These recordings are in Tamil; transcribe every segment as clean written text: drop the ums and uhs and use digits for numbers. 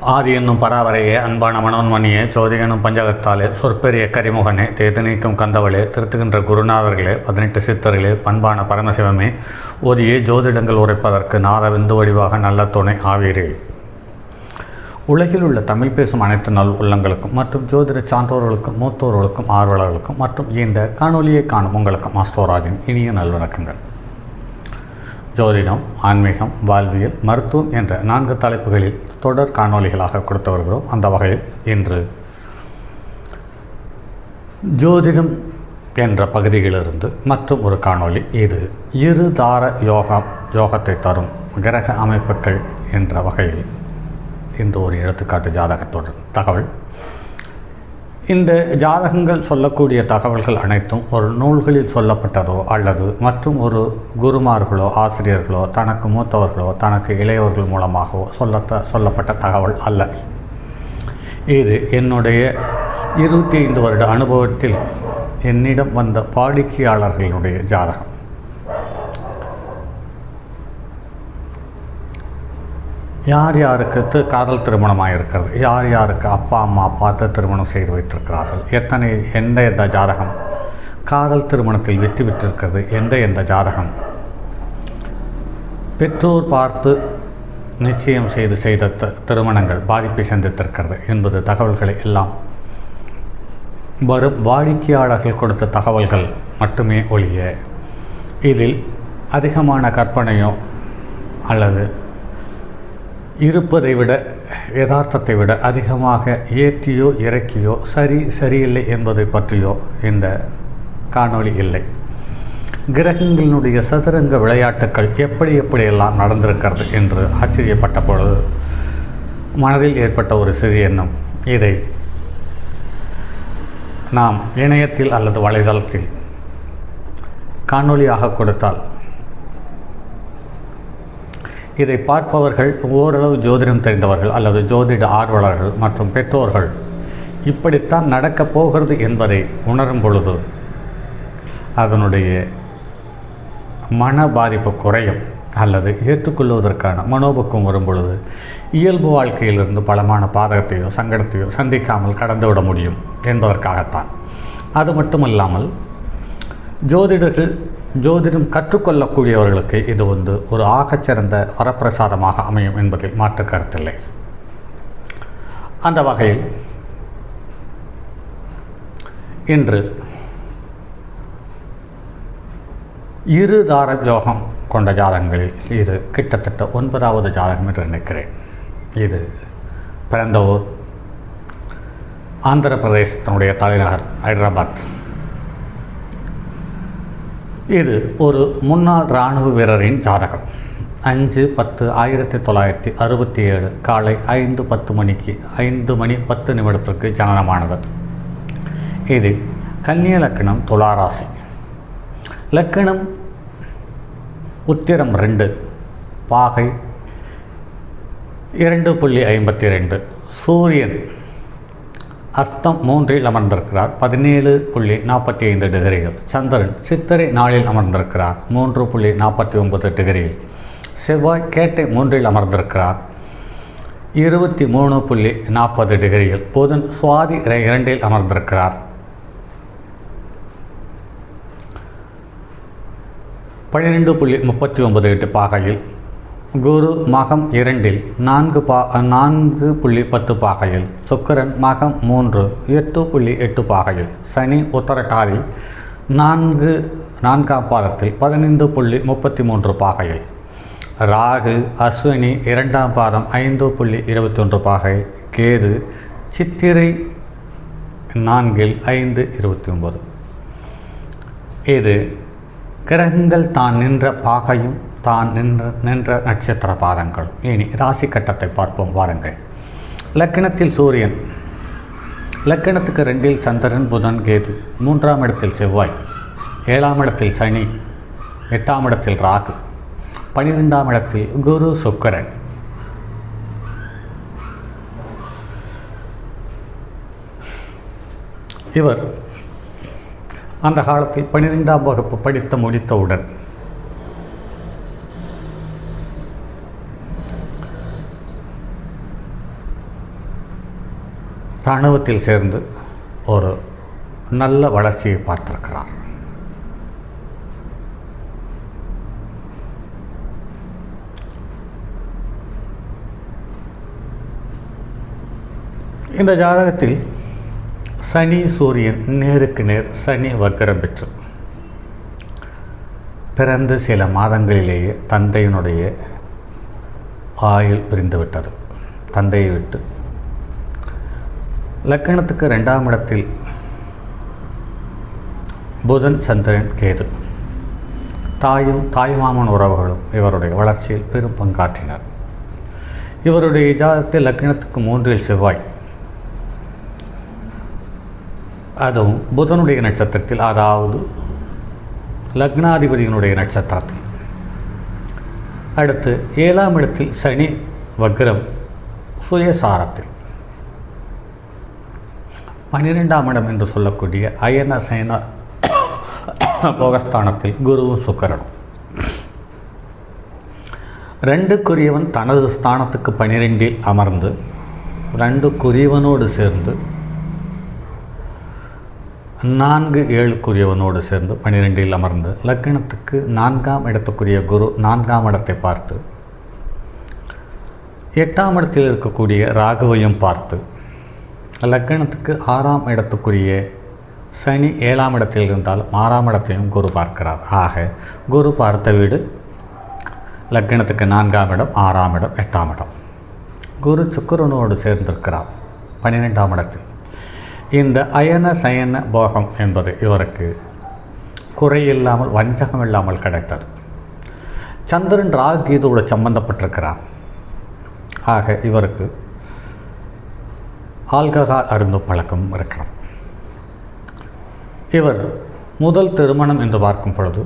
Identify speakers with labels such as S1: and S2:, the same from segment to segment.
S1: ஆதி என்னும் பராவரையே, அன்பான மனோன்மணியே, ஜோதி எனும் பஞ்சகத்தாலே, சொற்பெரிய கரிமுகனே, தேது நீக்கும் கந்தவளே, திருத்துகின்ற குருநாதர்களே, 18 சித்தர்களே, பண்பான பரமசிவமே, ஓதியே ஜோதிடங்கள் உரைப்பதற்கு நாத விந்து வடிவாக நல்ல துணை ஆவீரே. உலகில் உள்ள தமிழ் பேசும் அனைத்து நல் உள்ளங்களுக்கும் மற்றும் ஜோதிட சான்றோர்களுக்கும் மூத்தோர்களுக்கும் ஆர்வலர்களுக்கும் மற்றும் இந்த காணொலியை காணும் உங்களுக்கும் ஆஸ்ட்ரோராஜின் இனிய நல்வணக்கங்கள். ஜோதிடம், ஆன்மீகம், வாழ்வியல், மருத்துவம் என்ற 4 தலைப்புகளில் தொடர் காணொலிகளாக கொடுத்து வருகிறோம். அந்த வகையில் இன்று ஜோதிடம் என்ற பகுதியிலிருந்து மற்றும் ஒரு காணொளி. இது இருதார யோகத்தை தரும் கிரக அமைப்புகள் என்ற வகையில் இன்று ஒரு எடுத்துக்காட்டு ஜாதகத்துடன் தகவல். இந்த ஜாதகங்கள் சொல்லக்கூடிய தகவல்கள் அனைத்தும் ஒரு நூல்களில் சொல்லப்பட்டதோ அல்லது மற்றும் ஒரு குருமார்களோ ஆசிரியர்களோ தனக்கு மூத்தவர்களோ தனக்கு இளையவர்கள் மூலமாகவோ சொல்லப்பட்ட தகவல் அல்ல. இது என்னுடைய 25 வருட அனுபவத்தில் என்னிடம் வந்த வாடிக்கையாளர்களுடைய ஜாதகம். யார் யாருக்கு காதல் திருமணமாக இருக்கிறது, யார் யாருக்கு அப்பா அம்மா பார்த்து திருமணம் செய்து வைத்திருக்கிறார்கள், எந்த ஜாதகம் காதல் திருமணத்தில் வெற்றி பெற்றிருக்கிறது, எந்த ஜாதகம் பெற்றோர் பார்த்து நிச்சயம் செய்த திருமணங்கள் பாதிப்பை சந்தித்திருக்கிறது என்பது தகவல்களை எல்லாம் வரும் வாடிக்கையாளர்கள் கொடுத்த தகவல்கள் மட்டுமே ஒழிய இதில் அதிகமான கற்பனையோ அல்லது இருப்பதை விட யதார்த்தத்தை விட அதிகமாக ஏற்றியோ இறக்கியோ சரியில்லை என்பதை பற்றியோ இந்த காணொளி இல்லை. கிரகங்களினுடைய சதுரங்க விளையாட்டுக்கள் எப்படியெல்லாம் நடந்திருக்கிறது என்று ஆச்சரியப்பட்ட பொழுது மனதில் ஏற்பட்ட ஒரு சிறிய எண்ணம், இதை நாம் இணையத்தில் அல்லது வலைதளத்தில் காணொளியாக கொடுத்தால் இதை பார்ப்பவர்கள் ஓரளவு ஜோதிடம் தெரிந்தவர்கள் அல்லது ஜோதிட ஆர்வலர்கள் மற்றும் பெற்றோர்கள் இப்படித்தான் நடக்கப் போகிறது என்பதை உணரும் பொழுது அதனுடைய மன பாதிப்பு குறையும் அல்லது ஏற்றுக்கொள்வதற்கான மனோபக்கம் வரும் பொழுது இயல்பு வாழ்க்கையிலிருந்து பலமான பாதகத்தையோ சங்கடத்தையோ சந்திக்காமல் கடந்துவிட முடியும் என்பதற்காகத்தான். அது மட்டுமல்லாமல் ஜோதிடம் கற்றுக்கொள்ளக்கூடியவர்களுக்கு இது ஒரு ஆகச்சிறந்த வரப்பிரசாதமாக அமையும் என்பதில் மாற்று கருத்தில்லை. அந்த வகையில் இன்று இருதார யோகம் கொண்ட ஜாதகங்களில் இது கிட்டத்தட்ட 9வது ஜாதகம் என்று நினைக்கிறேன். இது பிறந்த ஊர் ஆந்திர பிரதேசத்தினுடைய தலைநகர் ஹைதராபாத். இது ஒரு முன்னாள் இராணுவ வீரரின் ஜாதகம். 5/10/1967 காலை 5:10 மணிக்கு 5:10 ஜனனமானது. இது கன்னிய லக்னம், துளாராசி. லக்னம் உத்திரம் 2, பாகை 2.52. சூரியன் அஸ்தம் 3இல் அமர்ந்திருக்கிறார், 17.45 டிகிரிகள். சந்திரன் சித்திரை 4இல் அமர்ந்திருக்கிறார், 3.49 டிகிரியில். செவ்வாய் கேட்டை 3இல் அமர்ந்திருக்கிறார், 23.40 டிகிரியில். புதன் சுவாதி 2இல் அமர்ந்திருக்கிறார், 12.38 பாகையில். குரு மகம் 2இல் 4.10 பாகையில். சுக்கிரன் மகம் 3 8.8 பாகையில். சனி உத்தரட்டாதி 4ஆம் பாதத்தில் 15.33 பாகையில். ராகு அஸ்வினி 2ஆம் பாதம் 5.21 பாகை. கேது சித்திரை 4இல் 5.29. இது கிரகங்கள் தான் நின்ற பாகையும் தான் நின்ற நட்சத்திர பாதங்கள். இனி ராசி கட்டத்தை பார்ப்போம் வாருங்கள். லக்னத்தில் சூரியன், லக்னத்துக்கு 2இல் சந்திரன் புதன் கேது, 3ஆம் இடத்தில் செவ்வாய், 7ஆம் இடத்தில் சனி, 8ஆம் இடத்தில் ராகு, 12ஆம் இடத்தில் குரு சுக்கிரன். இவர் அந்த காலத்தில் 12ஆம் வகுப்பு படித்து முடித்தவுடன் இராணுவத்தில் சேர்ந்து ஒரு நல்ல வளர்ச்சியை பார்த்திருக்கிறார். இந்த ஜாதகத்தில் சனி சூரியன் நேருக்கு நேர் சனி வக்கரம் பெற்று பிறந்து சில மாதங்களிலேயே தந்தையினுடைய ஆயுள் பிரிந்துவிட்டது. தந்தையை விட்டு லக்கணத்துக்கு 2ஆம் இடத்தில் புதன் சந்திரன் கேது, தாய்மாமன் உறவுகளும் இவருடைய வளர்ச்சியில் பெரும் பங்காற்றினர். இவருடைய ஜாதகத்தில் லக்கணத்துக்கு 3இல் செவ்வாய், அதுவும் புதனுடைய நட்சத்திரத்தில், அதாவது லக்னாதிபதியினுடைய நட்சத்திரத்தில். அடுத்து 7ஆம் இடத்தில் சனி வக்ரம் சுயசாரத்தில். 12ஆம் இடம் என்று சொல்லக்கூடிய அயன சயன போகஸ்தானத்தில் குருவும் சுக்கிரனும். 2க்குரியவன் தனது ஸ்தானத்துக்கு 12இல் அமர்ந்து 2க்குரியவனோடு சேர்ந்து 4, 7க்குரியவனோடு சேர்ந்து 12இல் அமர்ந்து லக்னத்துக்கு 4ஆம் இடத்துக்குரிய குரு 4ஆம் இடத்தை பார்த்து 8ஆம் இடத்தில் இருக்கக்கூடிய ராகுவையும் பார்த்து லக்னத்துக்கு 6ஆம் இடத்துக்குரிய சனி 7ஆம் இடத்தில் இருந்தால் 6ஆம் இடத்தையும் குரு பார்க்கிறார். ஆக குரு பார்த்த வீடு லக்னத்துக்கு 4ஆம் இடம், 6ஆம் இடம், 8ஆம் இடம். குரு சுக்கிரனோடு சேர்ந்திருக்கிறார் 12ஆம் இடத்தில். இந்த அயன சயன போகம் என்பது இவருக்கு குறையில்லாமல் வஞ்சகம் இல்லாமல் கிடைத்தது. சந்திரன் ராகு கேதுவோடு சம்பந்தப்பட்டிருக்கிறார். ஆக இவருக்கு ஆல்கஹால் அருந்தும் பழக்கம் இருக்கிறது. இவர் முதல் திருமணம் என்று பார்க்கும் பொழுது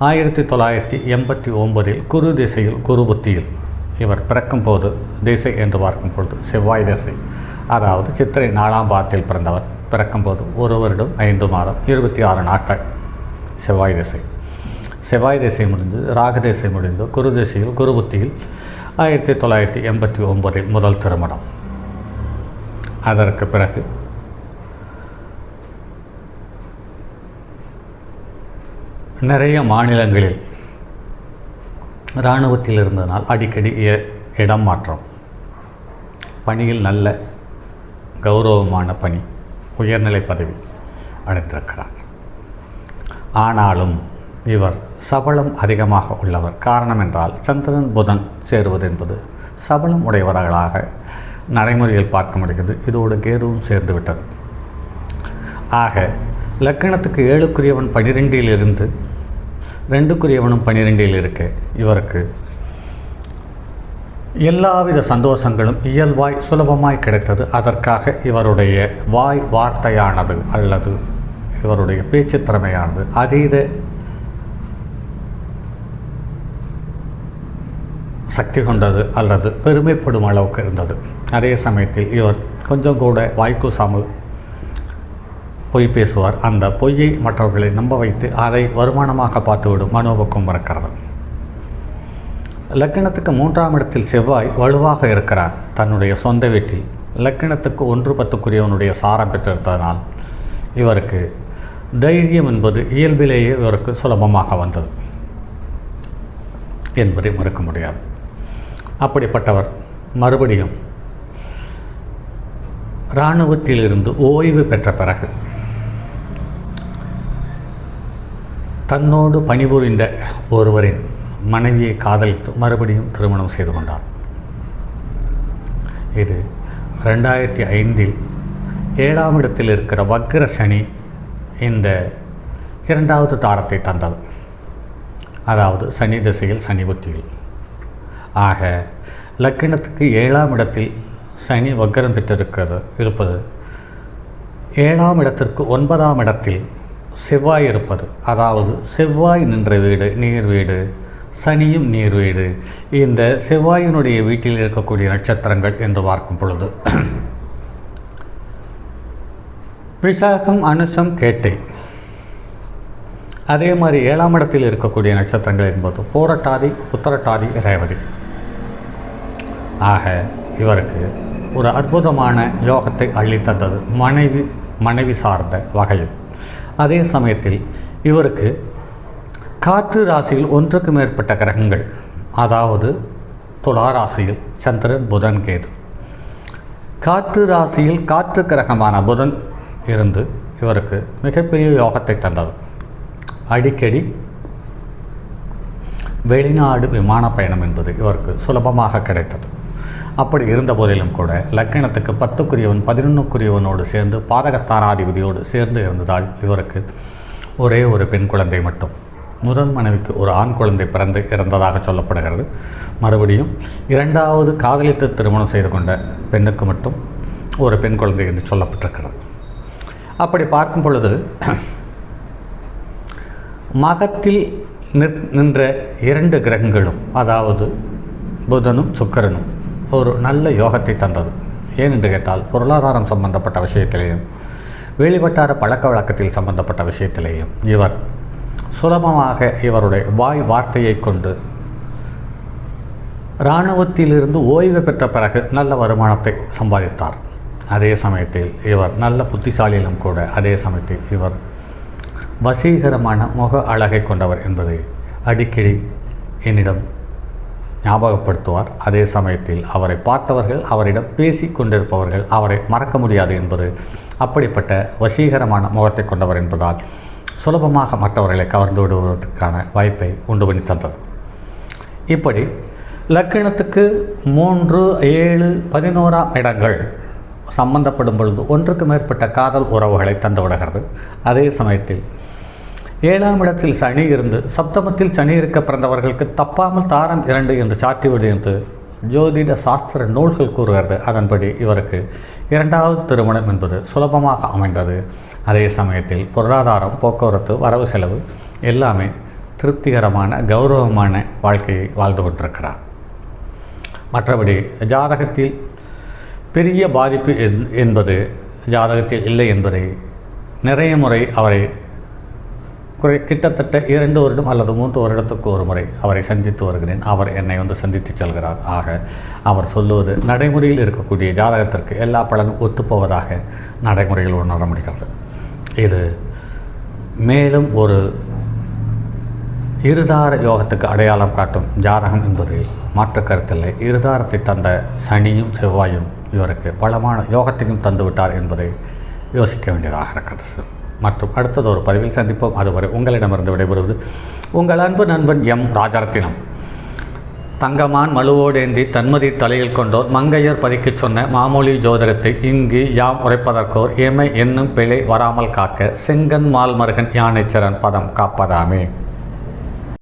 S1: 1989இல் குரு திசையில் குரு புத்தியில் இவர் பிறக்கும் போது திசை என்று பார்க்கும் பொழுது செவ்வாய் திசை, அதாவது சித்திரை 4ஆம் பாதத்தில் பிறந்தவர். பிறக்கும்போது 1 வருடம் 5 மாதம் 26 நாட்கள் செவ்வாய் திசை. செவ்வாய் திசை முடிந்து ராகு திசை முடிந்து குரு திசையில் குரு புத்தியில் 1989இல் முதல் திருமணம். அதற்கு பிறகு நிறைய மாநிலங்களில் இராணுவத்தில் இருந்ததனால் அடிக்கடி இடம் மாற்றம், பணியில் நல்ல கௌரவமான பணி, உயர்நிலை பதவி அடைந்திருக்கிறார். ஆனாலும் இவர் சபலம் அதிகமாக உள்ளவர். காரணம் என்றால் சந்திரன் புதன் சேருவது என்பது சபலம் உடையவர்களாக நடைமுறையில் பார்க்க முடிகிறது. இதோடு கேதுவும் சேர்ந்து விட்டது. ஆக லக்கணத்துக்கு 7க்குரியவன் 12இல் இருந்து 2க்குரியவனும் 12இல் இருக்க இவருக்கு எல்லாவித சந்தோஷங்களும் இயல்பாய் சுலபமாய் கிடைத்தது. அதற்காக இவருடைய வாய் வார்த்தையானது அல்லது இவருடைய பேச்சு திறமையானது அதீத சக்தி கொண்டது அல்லது பெருமைப்படும் அளவுக்கு இருந்தது. அதே சமயத்தில் இவர் கொஞ்சம் கூட வாய்க்கூசாமல் பொய் பேசுவார். அந்த பொய்யை மற்றவர்களை நம்ப வைத்து அதை வருமானமாக பார்த்துவிடும் மனோபக்கம் இருக்கிறது. லக்கணத்துக்கு 3ஆம் இடத்தில் செவ்வாய் வலுவாக இருக்கிறார். தன்னுடைய சொந்த வீட்டில் லக்கணத்துக்கு 1-10க்குரியவனுடைய சாரம் பெற்றிருந்ததனால் இவருக்கு தைரியம் என்பது இயல்பிலேயே இவருக்கு சுலபமாக வந்தது என்பதை மறுக்க முடியாது. அப்படிப்பட்டவர் மறுபடியும் இராணுவத்தில் இருந்து ஓய்வு பெற்ற பிறகு தன்னோடு பணிபுரிந்த ஒருவரின் மனைவியை காதலித்து மறுபடியும் திருமணம் செய்து கொண்டார். இது 2005இல் 7ஆம் இடத்தில் இருக்கிற வக்ர சனி இந்த 2வது தாரத்தை தந்தது. அதாவது சனி திசையில் சனி புத்தியில். ஆக லக்கினத்துக்கு 7ஆம் இடத்தில் சனி வக்ரம் இருப்பது 7ஆம் இடத்திற்கு 9ஆம் இடத்தில் செவ்வாய் இருப்பது, அதாவது செவ்வாய் நின்ற வீடு நீர் வீடு, சனியும் நீர் வீடு. இந்த செவ்வாயினுடைய வீட்டில் இருக்கக்கூடிய நட்சத்திரங்கள் என்று பார்க்கும் பொழுது விசாகம், அனுசம், கேட்டை. அதே மாதிரி 7ஆம் இடத்தில் இருக்கக்கூடிய நட்சத்திரங்கள் என்பது பூரட்டாதி, உத்தரட்டாதி, ரேவதி. ஆக இவருக்கு ஒரு அற்புதமான யோகத்தை அள்ளித்தந்தது மனைவி சார்ந்த வகையில். அதே சமயத்தில் இவருக்கு காற்று ராசியில் ஒன்றுக்கு மேற்பட்ட கிரகங்கள், அதாவது துலா ராசியில் சந்திரன், புதன், கேது. காற்று ராசியில் காற்று கிரகமான புதன் இருந்து இவருக்கு மிகப்பெரிய யோகத்தை தந்தது. அடிக்கடி வெளிநாடு விமான பயணம் என்பது இவருக்கு சுலபமாக கிடைத்தது. அப்படி இருந்த போதிலும் கூட லக்கணத்துக்கு 10க்குரியவன் 11க்குரியவனோடு சேர்ந்து பாதகஸ்தானாதிபதியோடு சேர்ந்து இருந்ததால் இவருக்கு ஒரே ஒரு பெண் குழந்தை மட்டும், முதல் மனைவிக்கு ஒரு ஆண் குழந்தை பிறந்து இறந்ததாக சொல்லப்படுகிறது. மறுபடியும் இரண்டாவது காதலித்து திருமணம் செய்து கொண்ட பெண்ணுக்கு மட்டும் ஒரு பெண் குழந்தை என்று சொல்லப்பட்டிருக்கிறது. அப்படி பார்க்கும் பொழுது மகத்தில் நின்ற 2 கிரகங்களும், அதாவது புதனும் சுக்கிரனும் ஒரு நல்ல யோகத்தை தந்தது. ஏனென்று கேட்டால் பொருளாதாரம் சம்பந்தப்பட்ட விஷயத்திலேயும் வெளிவட்டார பழக்க வழக்கத்தில் சம்பந்தப்பட்ட விஷயத்திலேயும் இவர் சுலபமாக இவருடைய வார்த்தையை கொண்டு இராணுவத்திலிருந்து ஓய்வு பெற்ற பிறகு நல்ல வருமானத்தை சம்பாதித்தார். அதே சமயத்தில் இவர் நல்ல புத்திசாலியிலும் கூட அதே சமயத்தில் இவர் வசீகரமான முக அழகை கொண்டவர் என்பதை அடிக்கடி என்னிடம் ஞாபகப்படுத்துவார். அதே சமயத்தில் அவரை பார்த்தவர்கள், அவரிடம் பேசி கொண்டிருப்பவர்கள் அவரை மறக்க முடியாது என்பது அப்படிப்பட்ட வசீகரமான முகத்தை கொண்டவர் என்பதால் சுலபமாக மற்றவர்களை கவர்ந்து விடுவதற்கான வாய்ப்பை உண்டு பண்ணி தந்தது. இப்படி லக்கணத்துக்கு 3, 7, 11ஆம் இடங்கள் சம்பந்தப்படும் பொழுது ஒன்றுக்கு மேற்பட்ட காதல் உறவுகளை தந்து விடுகிறது. அதே சமயத்தில் 7ஆம் இடத்தில் சனி இருந்து சப்தமத்தில் சனி இருக்க பிறந்தவர்களுக்கு தப்பாமல் தாரம் 2 என்று சாட்டிவிடு என்று ஜோதிட சாஸ்திர நூல்கள் கூறுகிறது. அதன்படி இவருக்கு 2வது திருமணம் என்பது சுலபமாக அமைந்தது. அதே சமயத்தில் பொருளாதாரம், போக்குவரத்து, வரவு செலவு எல்லாமே திருப்திகரமான கௌரவமான வாழ்க்கையை வாழ்ந்து கொண்டிருக்கிறார். மற்றபடி ஜாதகத்தில் பெரிய பாதிப்பு என்பது ஜாதகத்தில் இல்லை என்பதை நிறைய முறை அவரை கிட்டத்தட்ட 2 வருடம் அல்லது 3 வருடத்துக்கு ஒரு முறை அவரை சந்தித்து வருகிறேன். அவர் என்னை சந்தித்து செல்கிறார். ஆக அவர் சொல்லுவது நடைமுறையில் இருக்கக்கூடிய ஜாதகத்திற்கு எல்லா பலனும் ஒத்துப்போவதாக நடைமுறையில் உணர முடிகிறது. இது மேலும் ஒரு இருதார யோகத்துக்கு அடையாளம் காட்டும் ஜாதகம் என்பதில் மாற்று கருத்தில்லை. இருதாரத்தை தந்த சனியும் செவ்வாயும் இவருக்கு பலமான யோகத்தையும் தந்துவிட்டார் என்பதை யோசிக்க வேண்டியதாக இருக்கிறது. மற்றும் அடுத்தது ஒரு பதிவில் சந்திப்போம். அதுவரை உங்களிடமிருந்து விடைபெறுவது உங்கள் அன்பு நண்பன் எம் ராஜரத்தினம். தங்கமான் மழுவோடேந்தி தன்மதி தலையில் கொண்டோர் மங்கையர் பதிக்கச் சொன்ன மாமொழி ஜோதிடத்தை இங்கு யாம் உரைப்பதற்கோர் ஏமை என்னும் பிழை வராமல் காக்க செங்கன் மால்மருகன் யானைச்சரன் பதம் காப்பதாமே.